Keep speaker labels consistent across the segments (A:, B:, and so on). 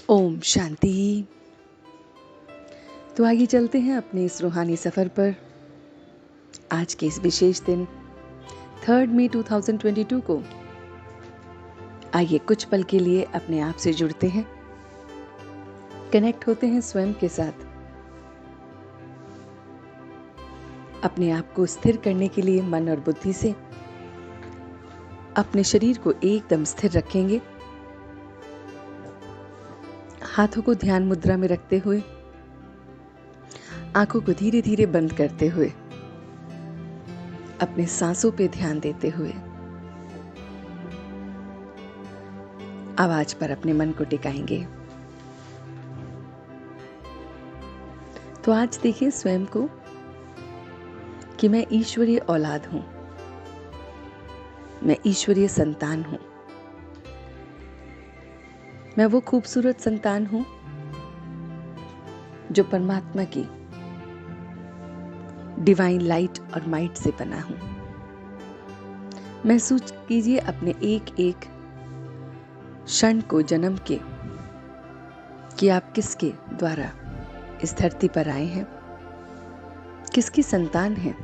A: ओम शांति। तो आगे चलते हैं अपने इस रूहानी सफ़र पर। आज के इस विशेष दिन 3 मई 2022 को आइए कुछ पल के लिए अपने आप से जुड़ते हैं, कनेक्ट होते हैं स्वयं के साथ। अपने आप को स्थिर करने के लिए मन और बुद्धि से अपने शरीर को एकदम स्थिर रखेंगे। हाथों को ध्यान मुद्रा में रखते हुए, आंखों को धीरे धीरे बंद करते हुए, अपने सांसों पे ध्यान देते हुए आवाज पर अपने मन को टिकाएंगे। तो आज देखिए स्वयं को कि मैं ईश्वरीय औलाद हूं, मैं ईश्वरीय संतान हूं। मैं वो खूबसूरत संतान हूं जो परमात्मा की डिवाइन लाइट और माइट से बना हूं। महसूस कीजिए अपने एक एक क्षण को जन्म के कि आप किसके द्वारा इस धरती पर आए हैं, किसकी संतान हैं,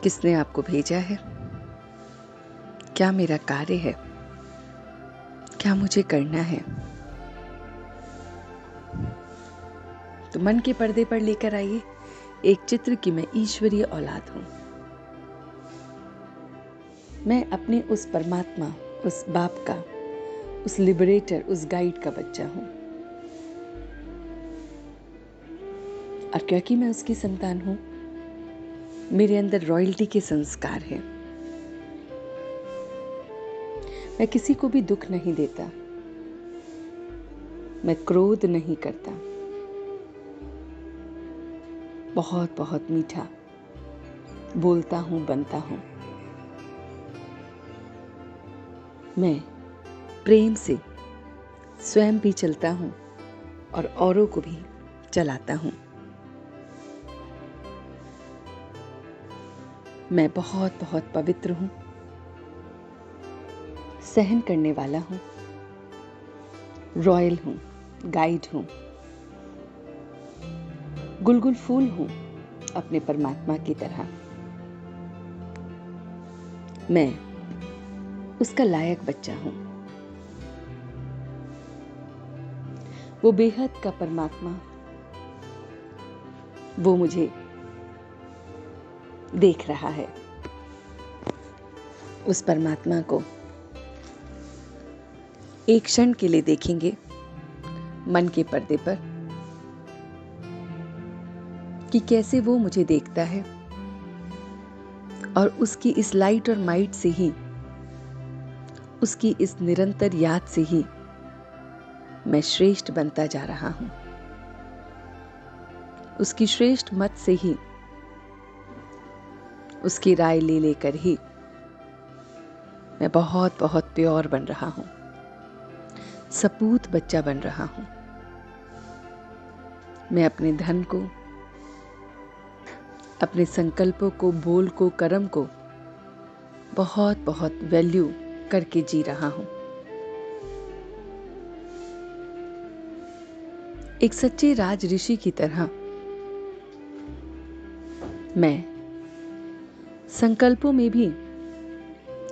A: किसने आपको भेजा है, क्या मेरा कार्य है, क्या मुझे करना है। तो मन के पर्दे पर लेकर आइए एक चित्र कि मैं ईश्वरीय औलाद हूं। मैं अपने उस परमात्मा, उस बाप का, उस लिबरेटर, उस गाइड का बच्चा हूं। और क्योंकि मैं उसकी संतान हूं, मेरे अंदर रॉयल्टी के संस्कार हैं। मैं किसी को भी दुख नहीं देता, मैं क्रोध नहीं करता, बहुत बहुत मीठा बोलता हूं, बनता हूं। मैं प्रेम से स्वयं भी चलता हूं और औरों को भी चलाता हूं। मैं बहुत बहुत पवित्र हूं, सहन करने वाला हूं, रॉयल हूं, गाइड हूं, गुलगुल फूल हूं अपने परमात्मा की तरह। मैं उसका लायक बच्चा हूं। वो बेहद का परमात्मा, वो मुझे देख रहा है। उस परमात्मा को एक क्षण के लिए देखेंगे मन के पर्दे पर कि कैसे वो मुझे देखता है, और उसकी इस लाइट और माइट से ही, उसकी इस निरंतर याद से ही मैं श्रेष्ठ बनता जा रहा हूं। उसकी श्रेष्ठ मत से ही, उसकी राय ले लेकर ही मैं बहुत बहुत प्योर बन रहा हूं, सपूत बच्चा बन रहा हूं। मैं अपने धन को, अपने संकल्पों को, बोल को, कर्म को बहुत बहुत वैल्यू करके जी रहा हूं। एक सच्चे राज ऋषि की तरह मैं संकल्पों में भी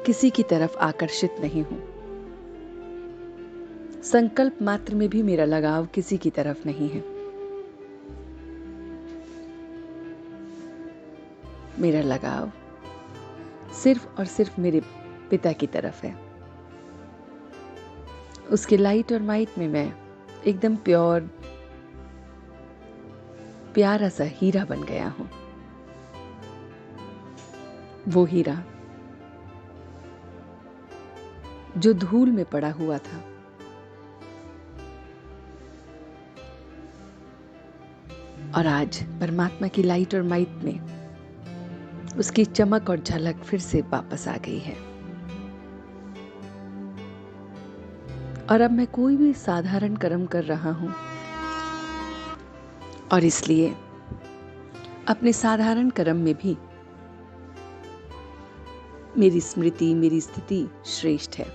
A: किसी की तरफ आकर्षित नहीं हूं। संकल्प मात्र में भी मेरा लगाव किसी की तरफ नहीं है। मेरा लगाव सिर्फ और सिर्फ मेरे पिता की तरफ है। उसके लाइट और माइट में मैं एकदम प्योर, प्यारा सा हीरा बन गया हूं। वो हीरा जो धूल में पड़ा हुआ था, और आज परमात्मा की लाइट और माइट में उसकी चमक और झलक फिर से वापस आ गई है। और अब मैं कोई भी साधारण कर्म कर रहा हूं, और इसलिए अपने साधारण कर्म में भी मेरी स्मृति, मेरी स्थिति श्रेष्ठ है।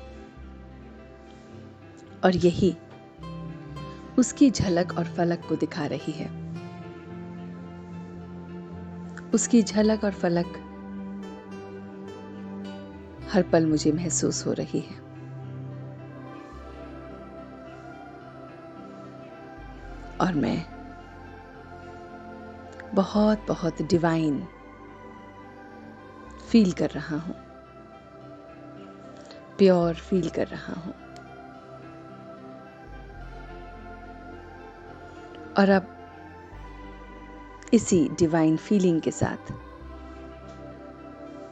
A: और यही उसकी झलक और फलक को दिखा रही है। उसकी झलक और फलक हर पल मुझे महसूस हो रही है। और मैं बहुत बहुत डिवाइन फील कर रहा हूं, प्योर फील कर रहा हूं। और अब इसी डिवाइन फीलिंग के साथ,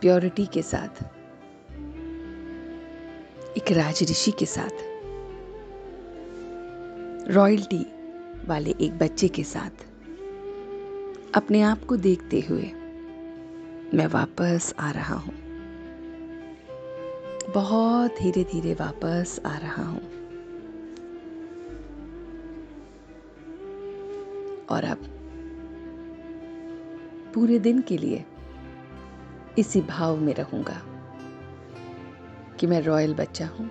A: प्योरिटी के साथ, एक राज ऋषि के साथ, रॉयल्टी वाले एक बच्चे के साथ अपने आप को देखते हुए मैं वापस आ रहा हूं। बहुत धीरे धीरे वापस आ रहा हूं। और अब पूरे दिन के लिए इसी भाव में रहूंगा कि मैं रॉयल बच्चा हूं,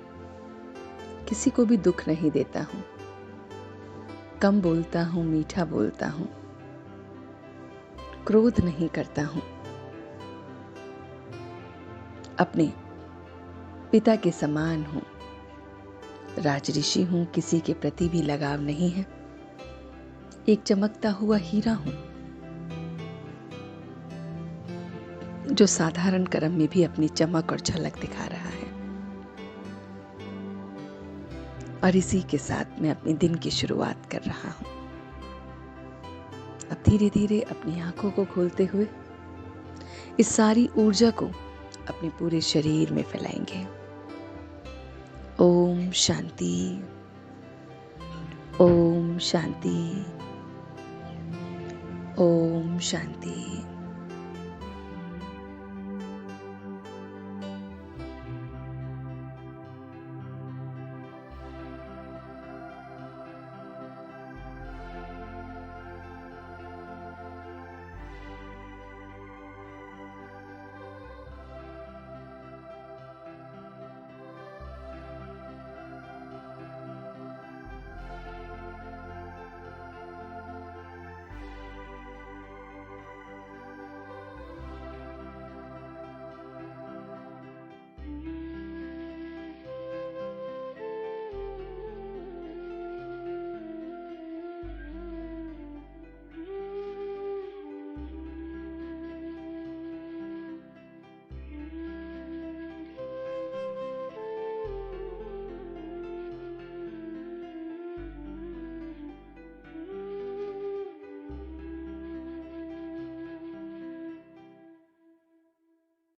A: किसी को भी दुख नहीं देता हूं, कम बोलता हूं, मीठा बोलता हूं, क्रोध नहीं करता हूं, अपने पिता के समान हूं, राजऋषि हूं, किसी के प्रति भी लगाव नहीं है, एक चमकता हुआ हीरा हूं जो साधारण कर्म में भी अपनी चमक और झलक दिखा रहा है। और इसी के साथ मैं अपने दिन की शुरुआत कर रहा हूं। अब धीरे धीरे अपनी आंखों को खोलते हुए इस सारी ऊर्जा को अपने पूरे शरीर में फैलाएंगे। ओम शांति, ओम शांति, ओम शांति।